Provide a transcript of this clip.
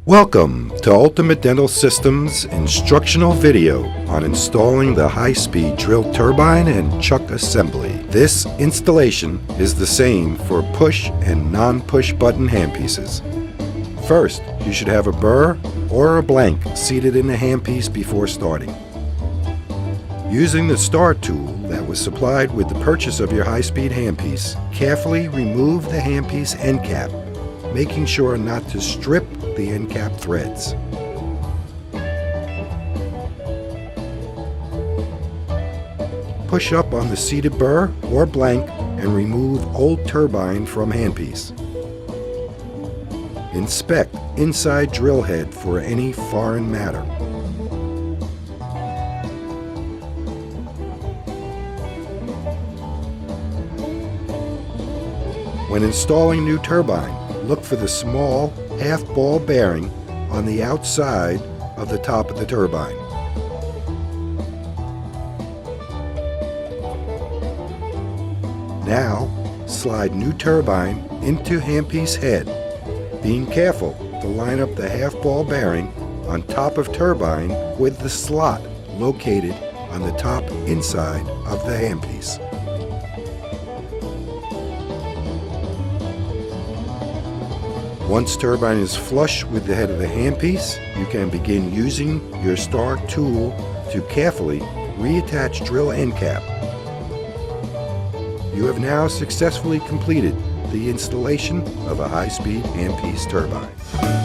Welcome to Ultima Dental Systems instructional video on installing the high-speed drill turbine and chuck assembly. This installation is the same for push and non-push button handpieces. First, you should have a burr or a blank seated in the handpiece before starting. Using the start tool that was supplied with the purchase of your high-speed handpiece, carefully remove the handpiece end cap, making sure not to strip the end cap threads. Push up on the seated burr or blank and remove old turbine from handpiece. Inspect inside drill head for any foreign matter. When installing new turbine, look for the small half-ball bearing on the outside of the top of the turbine. Now, slide new turbine into handpiece head, being careful to line up the half-ball bearing on top of turbine with the slot located on the top inside of the handpiece. Once turbine is flush with the head of the handpiece, you can begin using your start tool to carefully reattach drill end cap. You have now successfully completed the installation of a high-speed handpiece turbine.